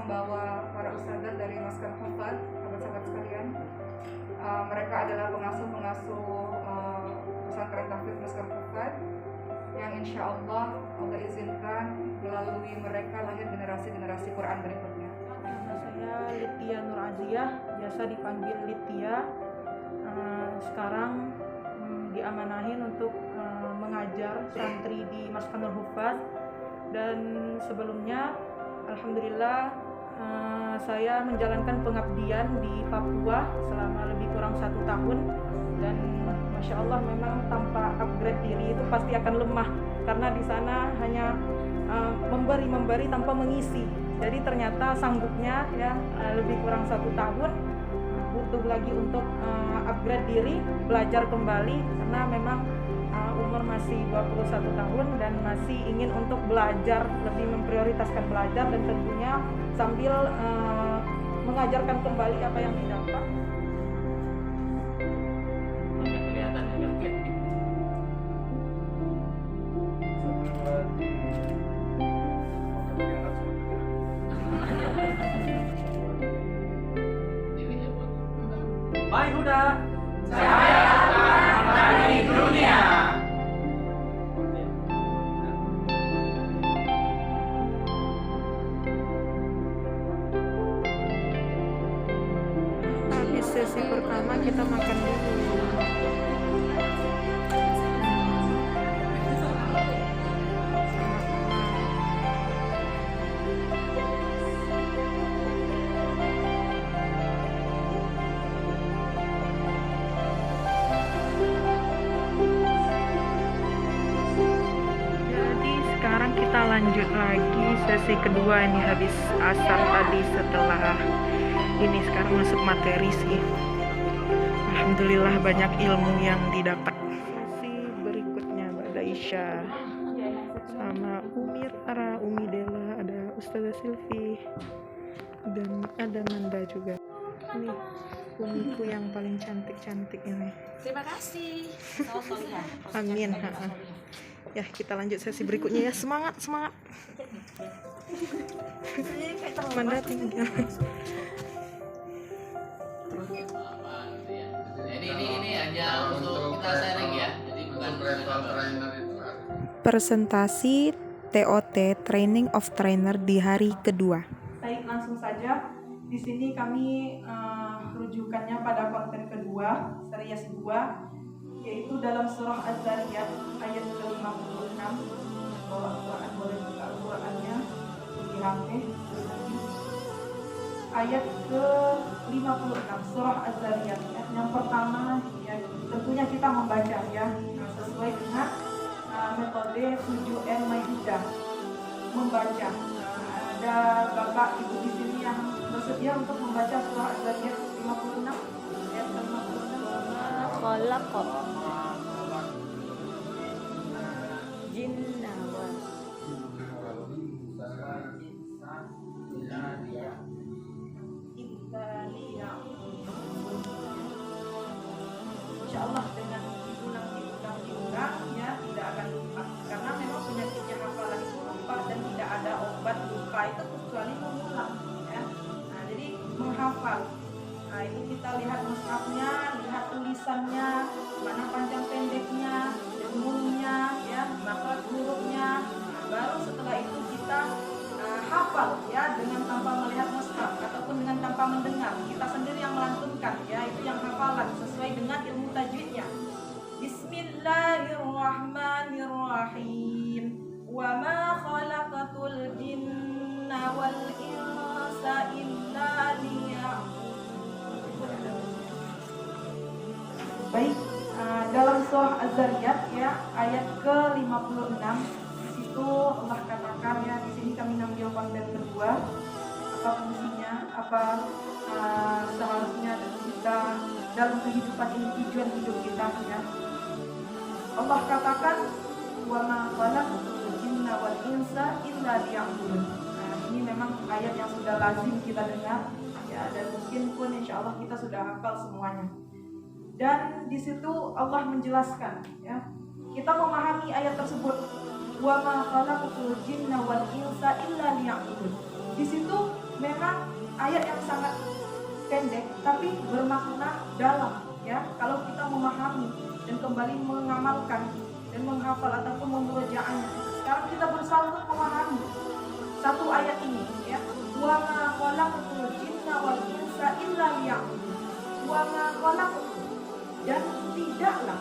membawa para ustadzah dari Maskal Hufad, sahabat-sahabat sekalian. Mereka adalah pengasuh-pengasuh pesantren tahfiz Maskal Hufad yang insya Allah izinkan melalui mereka lahir generasi-generasi Quran berikutnya. Nama saya Litia Nur Aziah, biasa dipanggil Litia. Sekarang diamanahin untuk mengajar santri di Maskanul Hufaz, dan sebelumnya alhamdulillah saya menjalankan pengabdian di Papua selama lebih kurang 1 tahun, dan Masya Allah memang tanpa upgrade diri itu pasti akan lemah, karena di sana hanya memberi tanpa mengisi. Jadi ternyata sanggupnya ya lebih kurang 1 tahun, butuh lagi untuk upgrade diri, belajar kembali, karena memang umur masih 21 tahun dan masih ingin untuk belajar, lebih memprioritaskan belajar, dan tentunya sambil mengajarkan kembali apa yang didapat. Kelihatan ya. Hai Huda, Saya mengenai dunia. Habis sesi pertama kita makan dulu. Jadi sekarang kita lanjut lagi sesi kedua ini, habis asar tadi. Setelah ini sekarang masuk materi sih. Alhamdulillah banyak ilmu yang didapat. Sesi berikutnya ada Isya sama Umi Rara, Umi Dela, ada Ustazah Silvi, dan ada Nanda juga. Ini umiku yang paling cantik-cantik ini. Terima kasih. Amin. Ya, kita lanjut sesi berikutnya ya. Semangat. Manda tinggal. Ini aja untuk kita sharing ya. Jadi bukan trainer itu Presentasi TOT Training of Trainer di hari kedua. Baik, langsung saja. Di sini kami rujukannya pada konten kedua, series 2, yaitu dalam surah Az-Zariyat ayat ke-56. Bawa Al-Quran, boleh buka Al-Qurannya di HP. Ayat ke-56 surah Az-Zariyat ya. Yang pertama ya, tentunya kita membaca ya, sesuai dengan metode 7M Maidah membaca. Ada bapak ibu di sini yang bersedia untuk membaca surah Az-Zariyat 56 ayat ke-56. Khalaqa jinna wal Insyaallah dengan diulang ya tidak akan lupa, karena memang penyakitnya hafalan itu lupa, dan tidak ada obat lupa itu kecuali mengulang ya. Nah, jadi menghafal. Nah, ini kita lihat mushafnya, lihat tulisannya, mana panjang pendeknya, ilmunya ya, makhraj hurufnya. Nah, baru setelah itu kita hafal ya, dengan tanpa melihat mushaf ataupun dengan tanpa mendengar, kita sendiri yang melantunkan ya, itu yang hafalan sesuai dengan ilmu tajwidnya. Bismillahirrahmanirrahim. Wa ma khalaqatul jinna wal insa illa liya'budun. Baik, dalam surah Az-Zariyat ya ayat ke-56, di situ Allah katakan ya, di sini kami ambil konten kedua, apa fungsinya, apa seharusnya kita dalam kehidupan ini, tujuan hidup kita ya. Allah katakan wa ma khalaqatul jinna wal insa illa liya'budun. Nah, ini memang ayat yang sudah lazim kita dengar ya, dan mungkin pun insya Allah kita sudah hafal semuanya. Dan di situ Allah menjelaskan ya, kita memahami ayat tersebut, wa ma khalaqatul jinna wal insa illa liya'budun. Di situ memang ayat yang sangat pendek tapi bermakna dalam ya kalau kita memahami dan kembali mengamalkan dan menghafal ataupun memurojaahnya. Sekarang kita berusaha untuk memahami satu ayat ini ya. Wa ma khalaqtul jinna wal insa illa liya'budun. Wa ma khalaqtul, dan tidaklah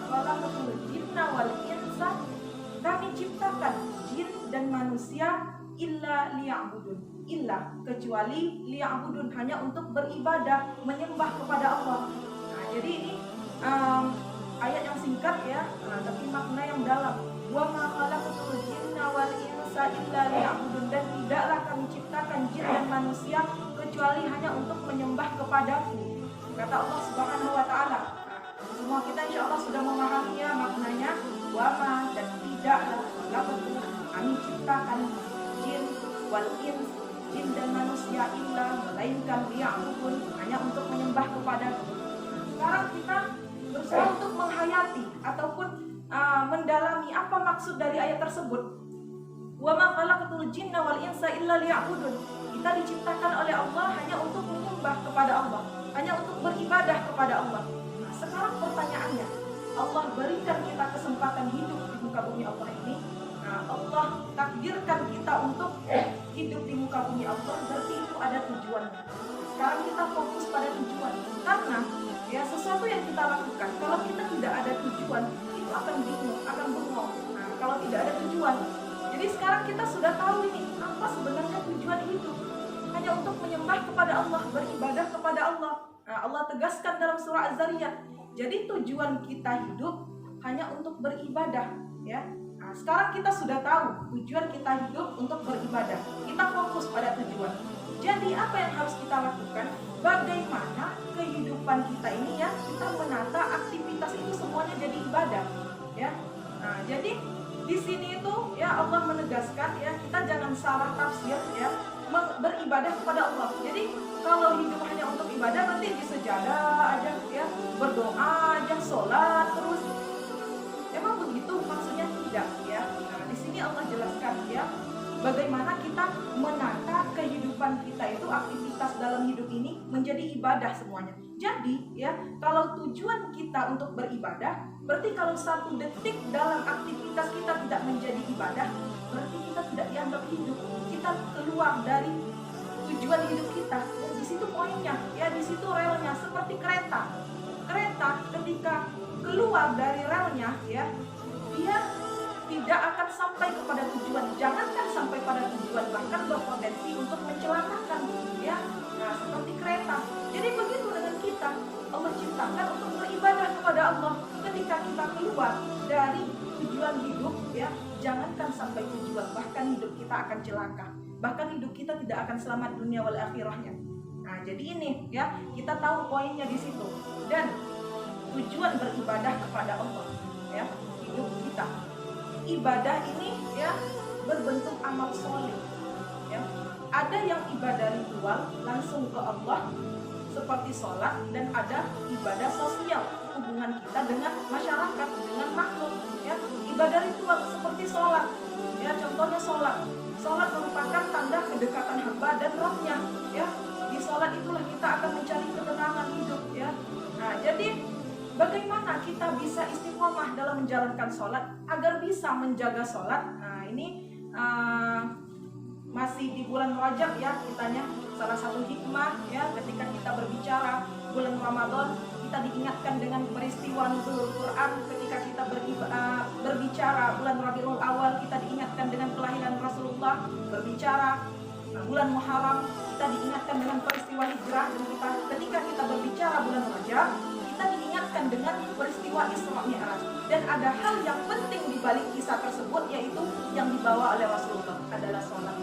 khalaqtul jinna wal insa, kami ciptakan jin dan manusia illa liya'budun, illa kecuali liya'budun, hanya untuk beribadah, menyembah kepada Allah. Nah, jadi ini ayat yang singkat ya, tapi makna yang dalam. Wa ma khalaqtul jinna wal insa illa liya'budun, dan tidaklah kami ciptakan jin dan manusia kecuali hanya untuk menyembah kepadaku. Kata Allah Subhanahu wa taala. Semua kita insyaallah sudah memahaminya maknanya. Wa ma, dan tidaklah khalaqtul, kami ciptakan jin wal ins, jin dan manusia illa, melainkan liya'budun, hanya untuk menyembah kepadaku. Sekarang kita berusaha untuk menghayati ataupun mendalami apa maksud dari ayat tersebut. Wa ma khalaqtul jinna wal insa illa liya'budun. Kita diciptakan oleh Allah hanya untuk menyembah kepada Allah, hanya untuk beribadah kepada Allah. Nah, sekarang pertanyaannya, Allah berikan kita kesempatan hidup di muka bumi Allah ini. Nah, Allah takdirkan kita untuk hidup di muka bumi Allah, berarti itu ada tujuannya. Sekarang kita fokus pada tujuan, karena ya sesuatu yang kita lakukan kalau kita tidak ada tujuan itu akan bingung, akan bengong. Nah, kalau tidak ada tujuan, jadi sekarang kita sudah tahu ini apa sebenarnya tujuan hidup, hanya untuk menyembah kepada Allah, beribadah kepada Allah. Nah, Allah tegaskan dalam surah Az-Zariyat, jadi tujuan kita hidup hanya untuk beribadah ya. Nah, sekarang kita sudah tahu tujuan kita hidup untuk beribadah, kita fokus pada tujuan. Jadi apa yang harus kita lakukan? Bagaimana kehidupan kita ini ya, kita menata aktivitas itu semuanya jadi ibadah ya. Nah, jadi di sini itu ya Allah menegaskan ya, kita jangan salah tafsir ya, beribadah kepada Allah. Jadi kalau hidup hanya untuk ibadah berarti di sejadah aja ya, berdoa aja, sholat terus. Emang begitu maksudnya? Tidak ya. Nah, di sini Allah jelaskan ya, bagaimana kita menata kehidupan kita itu, aktivitas dalam hidup ini menjadi ibadah semuanya. Jadi ya, kalau tujuan kita untuk beribadah, berarti kalau satu detik dalam aktivitas kita tidak menjadi ibadah, berarti kita tidak dianggap hidup. Kita keluar dari tujuan hidup kita. Dan di situ poinnya ya, di situ relnya, seperti kereta. Kereta ketika keluar dari relnya ya, dia tidak akan sampai kepada tujuan. Jangankan sampai pada tujuan, bahkan berpotensi untuk mencelakakan ya. Nah, seperti kereta. Jadi begitu dengan kita, Allah ciptakan untuk beribadah kepada Allah. Ketika kita keluar dari tujuan hidup ya, jangankan sampai tujuan, bahkan hidup kita akan celaka. Bahkan hidup kita tidak akan selamat dunia wal akhirahnya. Nah, jadi ini ya, kita tahu poinnya di situ. Dan tujuan beribadah kepada Allah ya, hidup kita. Ibadah ini ya berbentuk amal soleh ya. Ada yang ibadah ritual langsung ke Allah seperti sholat, dan ada ibadah sosial, hubungan kita dengan masyarakat, dengan makhluk ya. Ibadah ritual seperti sholat ya, contohnya sholat. Sholat merupakan tanda kedekatan hamba dan Rabb-nya ya. Di sholat itulah kita akan mencari ketenangan hidup ya. Nah, jadi bagaimana kita bisa istiqomah dalam menjalankan sholat agar bisa menjaga sholat? Nah, ini masih di bulan Rajab ya, kitanya salah satu hikmah ya, ketika kita berbicara bulan Ramadan, kita diingatkan dengan peristiwa nuzul Quran. Ketika kita berbicara bulan Rabiul Awal, kita diingatkan dengan kelahiran Rasulullah. Berbicara bulan Muharram, kita diingatkan dengan peristiwa hijrah. Dan ketika kita berbicara bulan Rajab, kita diingatkan dengan peristiwa Isra Mi'raj. Dan ada hal yang penting di balik kisah tersebut, yaitu yang dibawa oleh Rasulullah adalah sholat.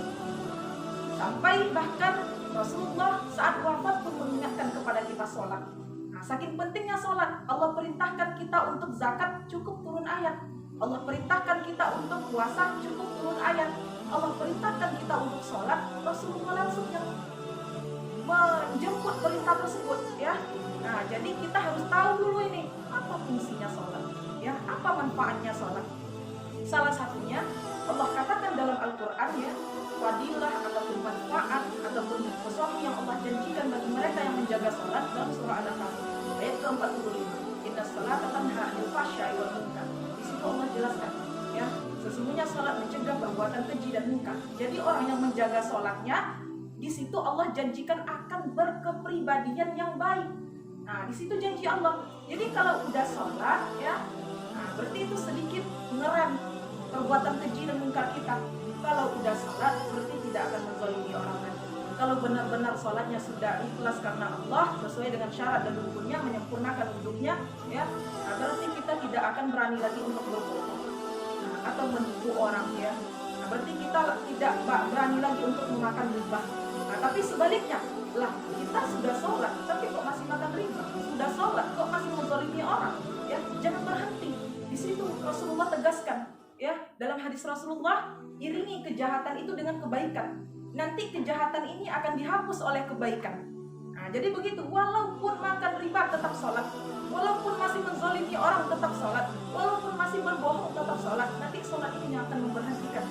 Sampai bahkan Rasulullah saat wafat pun mengingatkan kepada kita sholat. Nah, saking pentingnya sholat, Allah perintahkan kita untuk zakat, cukup turun ayat. Allah perintahkan kita untuk puasa, cukup turun ayat. Allah perintahkan kita untuk sholat, Rasulullah langsung yang menjemput perintah tersebut ya. Nah, jadi kita harus tahu dulu ini apa fungsinya sholat ya, apa manfaatnya sholat. Salah satunya Allah katakan dalam Al-Quran ya, fadilah ataupun manfaat ataupun sesuatu yang Allah janjikan bagi mereka yang menjaga salat dalam surah Al-Kahfi ayat ke-45. Inna salata tanha 'anil fahsya'i wal munkar. Di situ Allah jelaskan ya, sesungguhnya salat mencegah perbuatan keji dan munkar. Jadi orang yang menjaga salatnya, di situ Allah janjikan akan berkepribadian yang baik. Nah, di situ janji Allah. Jadi kalau udah sholat ya, nah, berarti itu sedikit ngerem perbuatan keji dan munkar kita. Kalau udah sholat berarti tidak akan menzalimi orang lain. Kalau benar-benar sholatnya sudah ikhlas karena Allah sesuai dengan syarat dan rukunnya, menyempurnakan wudhunya ya, nah, berarti kita tidak akan berani lagi untuk berbohong atau menipu orang ya. Nah, berarti kita tidak berani lagi untuk memakan riba. Nah, tapi sebaliknya, lah kita sudah sholat tapi kok masih makan riba, sudah sholat kok masih menzalimi orang ya, jangan berhenti. Di situ Rasulullah tegaskan ya, dalam hadis Rasulullah, iringi kejahatan itu dengan kebaikan, nanti kejahatan ini akan dihapus oleh kebaikan. Nah, jadi begitu, walaupun makan riba tetap sholat, walaupun masih menzalimi orang tetap sholat, walaupun masih berbohong tetap sholat, nanti sholat ini akan memberhentikan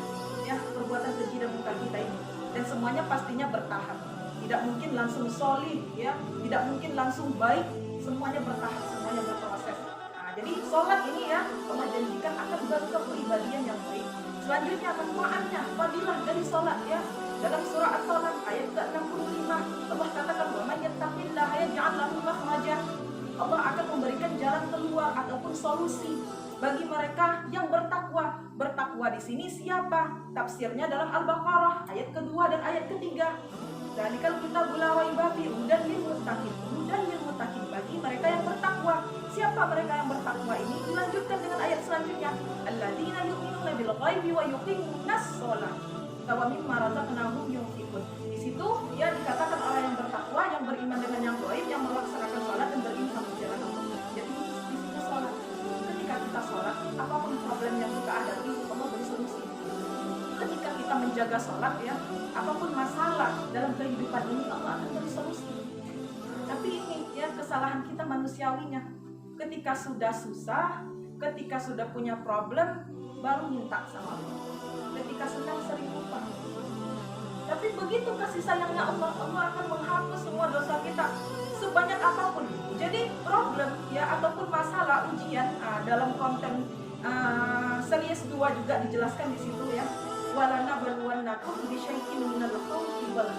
ya perbuatan keji dan munkar kita ini, dan semuanya pastinya bertahap. Tidak mungkin langsung solid ya, tidak mungkin langsung baik, semuanya bertahap, semuanya berproses. Nah, jadi sholat ini ya, Allah janjikan akan berkepribadian yang baik. Selanjutnya manfaatnya, fadilah dari sholat ya. Dalam surah At-Talaq ayat ke-65 Allah katakan, wa may yattaqillaha yaj'al lahu makhraja. Allah akan memberikan jalan keluar ataupun solusi bagi mereka yang bertakwa. Bertakwa di sini siapa? Tafsirnya dalam Al-Baqarah ayat kedua dan ayat ketiga. Dzalikal kitabul la raiba fihi hudan lil muttaqin. Hudan lil muttaqin, bagi mereka yang bertakwa. Siapa mereka yang bertakwa ini? Dilanjutkan dengan ayat selanjutnya, alladzina yu'minuna bil ghaibi wa yuqimunas shalah wa mimma razaqnahum yunfiqun. Di situ ya dikatakan orang yang bertakwa, yang beriman dengan yang gaib, yang melaksanakan salat dan berinfak di jalan Allah. Jadi di situ salat. Ketika kita salat, apapun problem yang kita hadapi, Allah beri solusi. Ketika kita menjaga salat ya, apapun masalah dalam kehidupan ini Allah akan beri solusi. Tapi ini ya kesalahan kita manusiawinya. Ketika sudah susah, ketika sudah punya problem, baru minta sama Allah. Ketika sedang sering lupa. Tapi begitu kasih sayangnya Allah, Allah akan menghapus semua dosa kita sebanyak apapun. Jadi problem ya ataupun masalah ujian dalam konten series 2 juga dijelaskan di situ ya. Walana balwannakum bi syai'in minal khawfi wal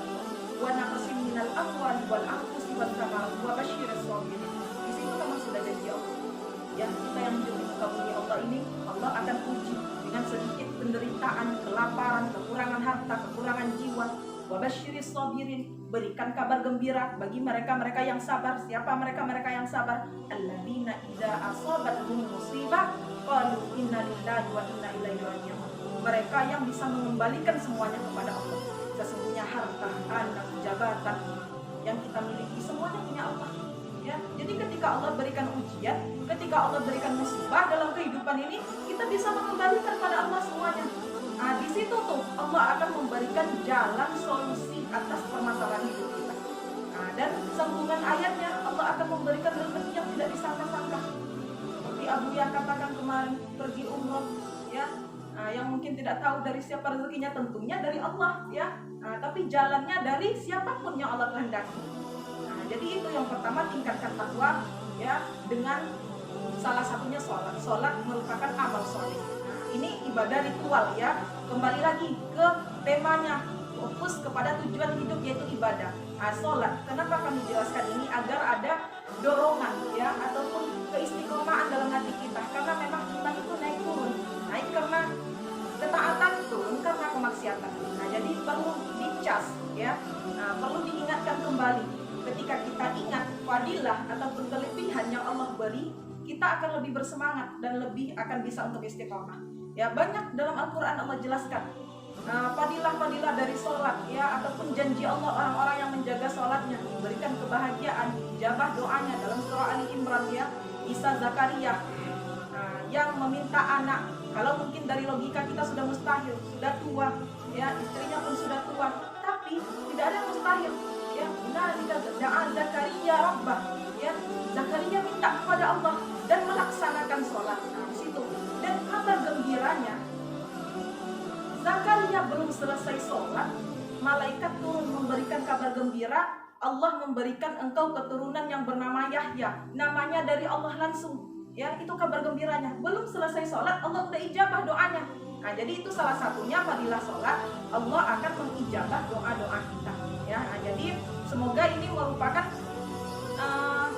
wa naqsin minal amwali wal anfusi wat thamarati wa basyyiris sabirin. Di situ memang sudah janji Allah. Ya, kita yang hidup di muka bumi Allah ini, Allah akan uji dengan sedikit penderitaan, kelaparan, kekurangan harta, kekurangan jiwa. Wa basyiris sabirin, berikan kabar gembira bagi mereka-mereka yang sabar. Siapa mereka-mereka yang sabar? Alladzina idza asabatuhum musibah qalu inna lillahi wa inna ilaihi raji'un. Mereka yang bisa mengembalikan semuanya kepada Allah. Sesungguhnya harta, anak, jabatan yang kita miliki semuanya punya Allah. Ya, jadi ketika Allah berikan ujian, ketika Allah berikan musibah dalam kehidupan ini, kita bisa mengembalikan pada Allah semuanya. Nah, di situ tuh Allah akan memberikan jalan solusi atas permasalahan hidup kita. Nah, dan sambungan ayatnya Allah akan memberikan rezeki yang tidak disangka-sangka. Seperti Abu yang katakan kemarin pergi umroh, ya. Nah, yang mungkin tidak tahu dari siapa rezekinya, tentunya dari Allah, ya. Nah, tapi jalannya dari siapapun yang Allah kehendaki. Nah, jadi itu yang pertama, tingkatkan takwa, ya, dengan salah satunya sholat. Sholat merupakan amal soleh. Nah, ini ibadah ritual, ya. Kembali lagi ke temanya, fokus kepada tujuan hidup yaitu ibadah. Nah, sholat. Kenapa kami jelaskan ini? Agar ada dorongan, ya, ataupun keistiqomahan dalam hati kita. Karena memang iman itu naik turun. Naik karena ketaatan, turun karena kemaksiatan. Nah, jadi perlu dicas, ya. Nah, perlu diingatkan kembali. Ketika kita ingat fadilah ataupun kelebihan yang Allah beri, kita akan lebih bersemangat dan lebih akan bisa untuk istiqomah. Ya, banyak dalam Al-Quran Allah jelaskan fadilah-fadilah dari sholat, ya, ataupun janji Allah orang-orang yang menjaga sholatnya diberikan kebahagiaan, dijabah doanya dalam surah Ali Imran, ya. Isa Zakaria yang meminta anak. Kalau mungkin dari logika kita sudah mustahil, sudah tua, ya, istrinya pun sudah tua, tapi tidak ada yang mustahil, ya. Benar da'a Zakaria Rabbah, ya. Zakaria minta kepada Allah dan melaksanakan sholat. Nah, di situ. Dan kabar gembiranya, selesai sholat, malaikat turun memberikan kabar gembira, Allah memberikan engkau keturunan yang bernama Yahya, namanya dari Allah langsung. Ya, itu kabar gembiranya. Belum selesai sholat, Allah udah ijabah doanya. Nah, jadi itu salah satunya fadilah sholat, Allah akan mengijabah doa-doa kita. Ya, nah, jadi semoga ini merupakan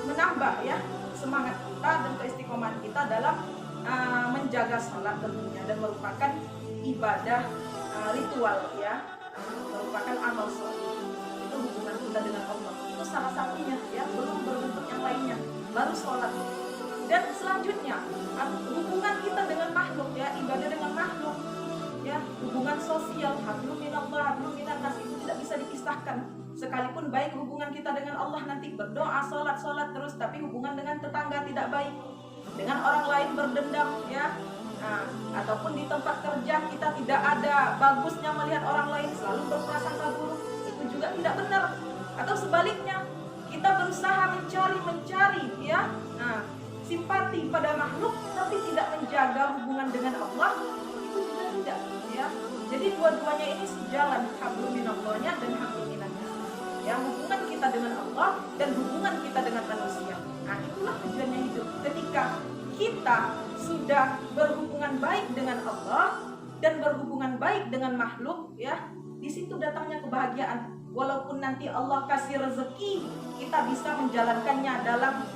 menambah ya semangat kita dan keistiqomahan kita dalam menjaga sholat tentunya, dan merupakan ibadah ritual ya, merupakan amal sholat. Itu hubungan kita dengan Allah. Itu salah satunya ya, belum berbentuk yang lainnya, baru sholat. Dan selanjutnya hubungan kita dengan makhluk ya, ibadah dengan makhluk ya, hubungan sosial, hablum minallah, hablum minannas, itu tidak bisa dipisahkan. Sekalipun baik hubungan kita dengan Allah nanti berdoa, sholat terus, tapi hubungan dengan tetangga tidak baik, dengan orang lain berdendam ya, ataupun di tempat kerja kita tidak ada bagusnya melihat orang lain, selalu berprasangka buruk, itu juga tidak benar. Atau sebaliknya, kita berusaha mencari ya, simpati pada makhluk tapi tidak menjaga hubungan dengan Allah, itu juga tidak ya. Jadi dua-duanya ini sejalan, hablum minallahnya dan hablum minannas. Ya, hubungan kita dengan Allah dan hubungan kita dengan manusia. Nah, itulah tujuannya hidup. Ketika kita sudah berhubungan baik dengan Allah dan berhubungan baik dengan makhluk, ya, di situ datangnya kebahagiaan. Walaupun nanti Allah kasih rezeki, kita bisa menjalankannya dalam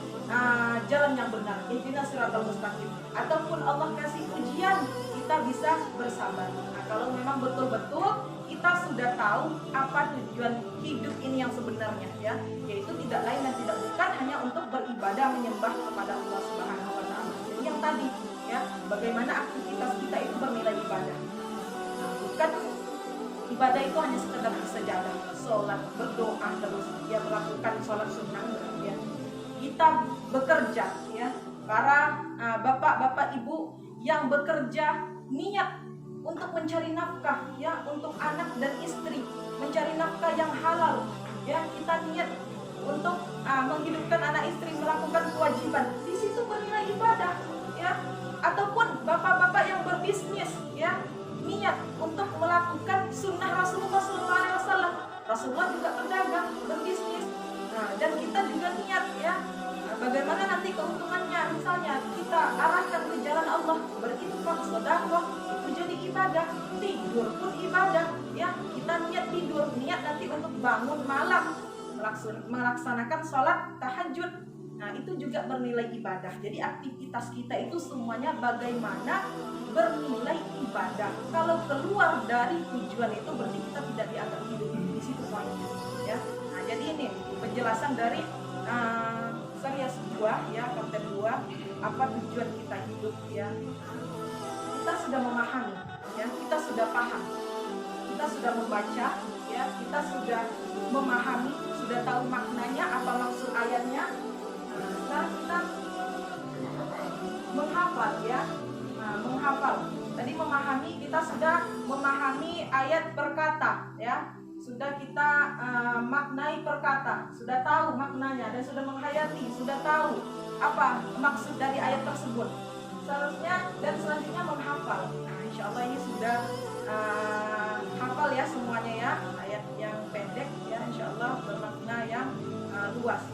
jalan yang benar. Ihdinas siratal mustaqim. Ataupun Allah kasih ujian, kita bisa bersabar. Nah, kalau memang betul-betul kita sudah tahu apa tujuan hidup ini yang sebenarnya ya, yaitu tidak lain dan tidak bukan hanya untuk beribadah menyembah kepada Allah Subhanahu wa taala. Jadi yang tadi ya, bagaimana aktivitas kita itu bernilai ibadah. Nah, bukan ibadah itu hanya sekedar bersejadah, sholat, berdoa terus, ya melakukan sholat sunnah ya. Kita bekerja ya, para bapak-bapak ibu yang bekerja niat untuk mencari nafkah ya, untuk anak dan istri, mencari nafkah yang halal ya, kita niat untuk menghidupkan anak istri, melakukan kewajiban, di situ bernilai ibadah ya. Ataupun bapak-bapak yang berbisnis ya, niat untuk melakukan sunnah Rasulullah SAW. Rasulullah juga berdagang, berbisnis. Nah, dan kita juga niat ya, bagaimana nanti keuntungannya, misalnya kita arahkan ke jalan Allah, berinfak, sedekah, itu jadi ibadah. Tidur pun ibadah ya, kita niat tidur, niat nanti untuk bangun malam melaksanakan sholat tahajud. Nah, itu juga bernilai ibadah. Jadi aktivitas kita itu semuanya bagaimana bernilai ibadah. Kalau keluar dari tujuan itu berarti kita tidak dianggap hidup. Di situ poinnya ya. Nah, jadi ini penjelasan dari Syariah 2 ya, konten 2, apa tujuan kita hidup ya. Kita sudah memahami ya, kita sudah paham, kita sudah membaca ya, kita sudah memahami, sudah tahu maknanya, apa maksud ayatnya. Sekarang kita menghafal ya, menghafal. Tadi memahami, kita sudah memahami ayat perkata ya, sudah kita maknai perkata, sudah tahu maknanya dan sudah menghayati, sudah tahu apa maksud dari ayat tersebut. Seharusnya dan selanjutnya menghafal. Nah, insya Allah ini sudah hafal ya semuanya ya, ayat yang pendek ya, insya Allah bermakna yang luas.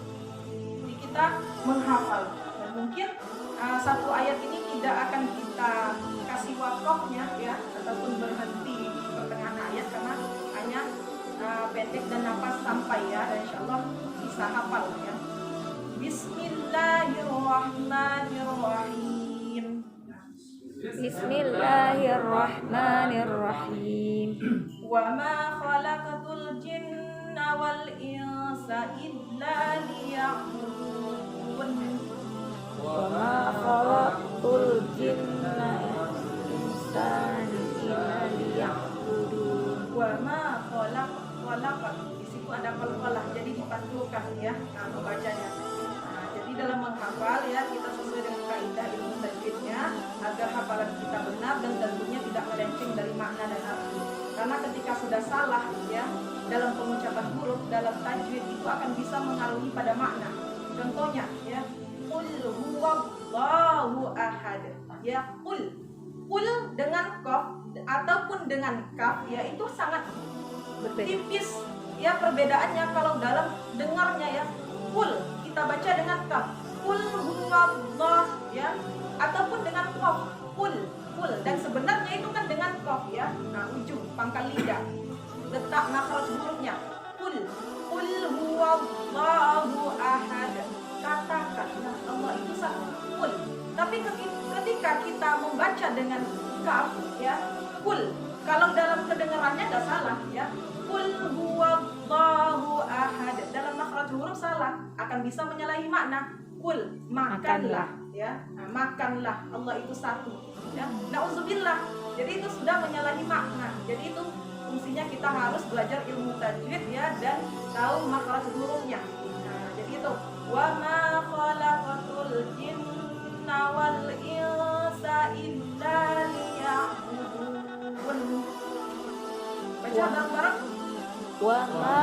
Jadi kita menghafal, dan mungkin satu ayat ini tidak akan kita kasih wakofnya ya, ataupun berhenti di pertengahan ayat karena hanya pendek dan nafas sampai ya, dan insya Allah bisa hafal ya. Bismillahirrahmanirrahim. Bismillahirrahmanirrahim. Wa ma khalaqatul jinna wal insa illa liya'budun. Wa ma khalaqtul jinna wal insa illa liya'budun. Wa ma khalaqat, di situ ada qalqalah, jadi dipantulkan ya membacanya. Nah, jadi dalam menghafal ya, kita sesuai dengan kaidah ilmu tajwidnya agar hafalan kita benar dan tentunya tidak melenceng dari makna dan arti. Karena ketika sudah salah ya dalam pengucapan huruf, dalam tajwid, itu akan bisa mengalami pada makna. Contohnya ya, qul huwallahu ahad ya, qul dengan qaf ataupun dengan kaf ya itu sangat Berbeda. tipis ya perbedaannya. Kalau dalam dengarnya ya kul kita baca dengan kaf, kul huwallah ya, ataupun dengan qaf kul, dan sebenarnya itu kan dengan qaf ya. Nah, ujung pangkal lidah letak makhraj hurufnya kul huwallahu ahad. Katakan Allah itu satu, kul. Tapi ketika kita membaca dengan kaf ya kul, kalau dalam kedengarannya nggak salah ya, kul huwallahu ahad, dalam makhraj huruf salah akan bisa menyalahi makna. Kul makanlah ya, nah, makanlah Allah itu satu ya. Nauzubillah, jadi itu sudah menyalahi makna. Jadi itu fungsinya kita harus belajar ilmu tajwid ya dan tahu makhraj hurufnya. Nah, jadi itu wa ma khalaqatul jinna wal insa illa liya'budun. Baca bareng-bareng. Wa ma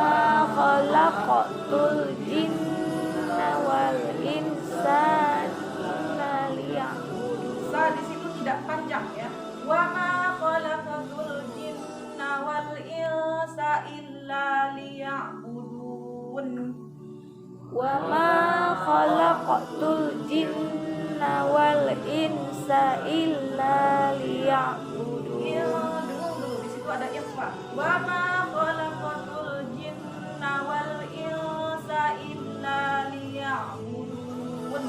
khalaqatul jinna wal insa illa liya'budun. Sa di situ tidak panjang ya. Wa ma khalaqatul jinna wal insa illa liya'budun. Wa ma khalaqatul jinna wal insa illa liya'budun. Dengung dulu, di situ ada ikhfa. Wa ma khalaqatul jinna wal insa illa liya'budun.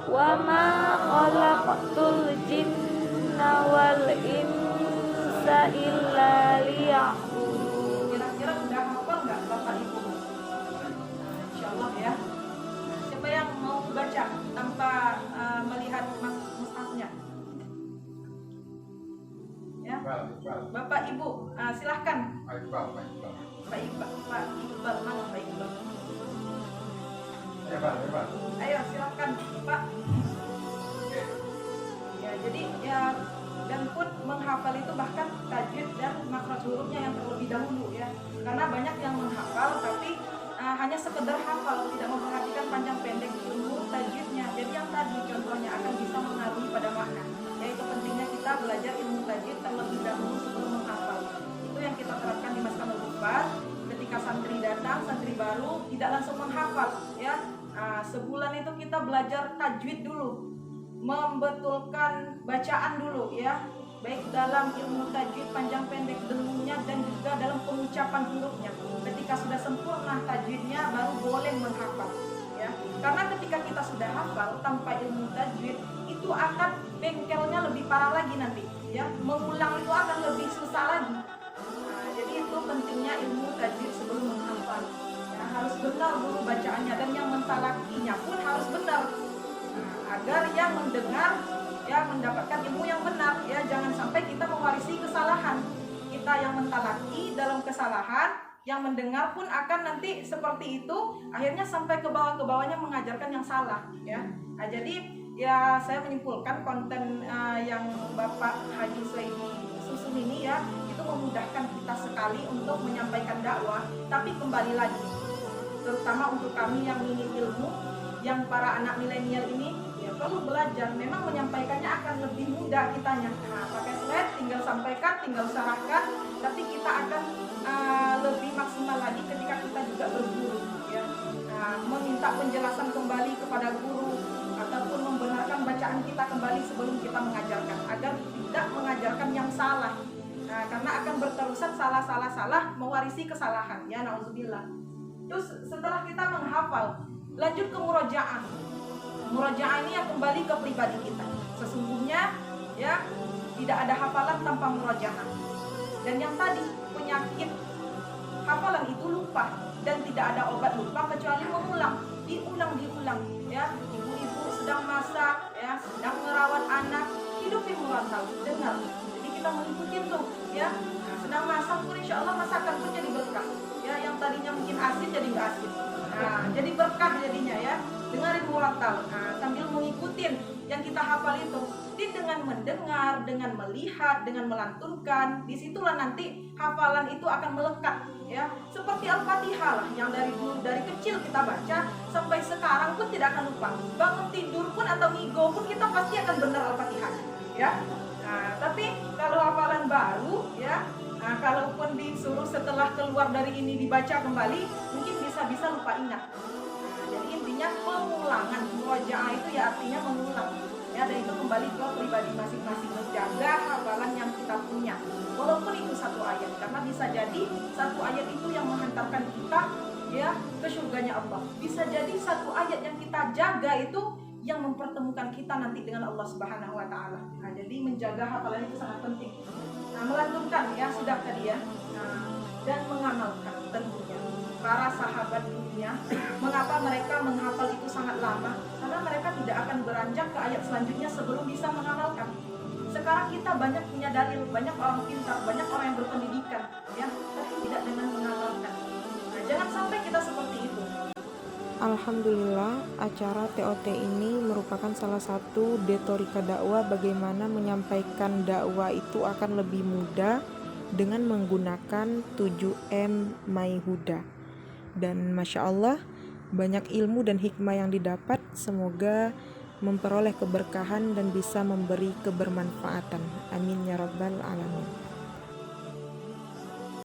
Wa ma khalaqatul jinna wal insa illa liya'budun. Kira-kira udah hafal nggak Bapak Ibu? Insyaallah ya. Siapa yang mau baca tanpa melihat mushafnya? Ya. Bapak Ibu, silahkan. Pak Iqbal, mana Pak Iqbal? Ayo silahkan Pak. Ya, jadi ya dan pun menghafal itu bahkan tajwid dan makhraj hurufnya yang terlebih dahulu ya. Karena banyak yang menghafal tapi hanya sekedar hafal, tidak memperhatikan panjang pendek ilmu tajwidnya. Jadi yang tadi contohnya akan bisa mengaruhi pada makna. Yaitu pentingnya kita belajar ilmu tajwid terlebih dahulu sebelum menghafal. Itu yang kita terapkan di Maskanul Hufaz. Ketika santri datang, santri baru tidak langsung menghafal ya. Sebulan itu kita belajar tajwid dulu, membetulkan bacaan dulu ya, baik dalam ilmu tajwid panjang pendek dengungnya dan juga dalam pengucapan hurufnya. Ketika sudah sempurna tajwidnya baru boleh menghafal ya. Karena ketika kita sudah hafal tanpa ilmu tajwid itu akan bengkelnya lebih parah lagi nanti ya, mengulang itu akan lebih susah lagi. Jadi itu pentingnya ilmu tajwid sebelum menghafal ya, harus benar dulu bacaannya dan yang mentalakinya pun harus benar. Agar yang mendengar ya mendapatkan ilmu yang benar ya, jangan sampai kita mewarisi kesalahan. Kita yang mentalaki dalam kesalahan, yang mendengar pun akan nanti seperti itu, akhirnya sampai ke bawahnya mengajarkan yang salah ya. Jadi ya saya menyimpulkan konten yang Bapak Haji Suhaidi susun ini ya, itu memudahkan kita sekali untuk menyampaikan dakwah. Tapi kembali lagi, terutama untuk kami yang minim ilmu, yang para anak milenial ini ya perlu belajar. Memang menyampaikannya akan lebih mudah kitanya. Pakai slide, tinggal sampaikan, tinggal sarahkan. Tapi kita akan lebih maksimal lagi ketika kita juga berguru ya. Meminta penjelasan kembali kepada guru ataupun membenarkan bacaan kita kembali sebelum kita mengajarkan, agar tidak mengajarkan yang salah. Karena akan berterusan salah mewarisi kesalahan ya, nauzubillah. Terus setelah kita menghafal, lanjut ke murojaah. Murojaah ini yang kembali ke pribadi kita. Sesungguhnya ya tidak ada hafalan tanpa murojaah. Dan yang tadi penyakit hafalan itu lupa, dan tidak ada obat lupa kecuali mengulang, diulang ya. Ibu-ibu sedang masak ya, sedang merawat anak, hidupin murotal, dengar. Jadi kita mengikuti tuh ya. Sedang masak pun insya Allah masakan pun jadi berkah ya. Yang tadinya mungkin asin jadi nggak asin. Jadi berkah jadinya ya. Dengarin murotal, sambil mengikutin yang kita hafal itu. Jadi dengan mendengar, dengan melihat, dengan melantunkan, disitulah nanti hafalan itu akan melekat ya. Seperti Al-Fatihah lah, yang dari kecil kita baca sampai sekarang pun tidak akan lupa. Bangun tidur pun atau ngigo pun kita pasti akan benar Al-Fatihah ya. Nah, tapi kalau hafalan baru ya, nah, kalaupun disuruh setelah keluar dari ini dibaca kembali, mungkin bisa-bisa lupa ingat. Nah, jadi intinya pengulangan, murojaah itu ya artinya mengulang. Ya, dan itu kembali ke pribadi masing-masing, menjaga hafalan yang kita punya. Walaupun itu satu ayat, karena bisa jadi satu ayat itu yang menghantarkan kita ya ke surganya Allah. Bisa jadi satu ayat yang kita jaga itu yang mempertemukan kita nanti dengan Allah Subhanahu wa taala. Nah, jadi menjaga hafalan itu sangat penting. Nah, melantunkan ya sudah tadi ya. Nah, dan mengamalkan tentunya. Para sahabat dunia, mengapa mereka menghafal itu sangat lama? Karena mereka tidak akan beranjak ke ayat selanjutnya sebelum bisa mengamalkan. Sekarang kita banyak punya dalil, banyak orang pintar, banyak orang yang berpendidikan, ya, tapi tidak dengan mengamalkan. Nah, jangan sampai kita seperti itu. Alhamdulillah, acara TOT ini merupakan salah satu detorika dakwah bagaimana menyampaikan dakwah itu akan lebih mudah dengan menggunakan 7M My Huda. Dan Masya Allah, banyak ilmu dan hikmah yang didapat, semoga memperoleh keberkahan dan bisa memberi kebermanfaatan. Amin ya rabbal alamin.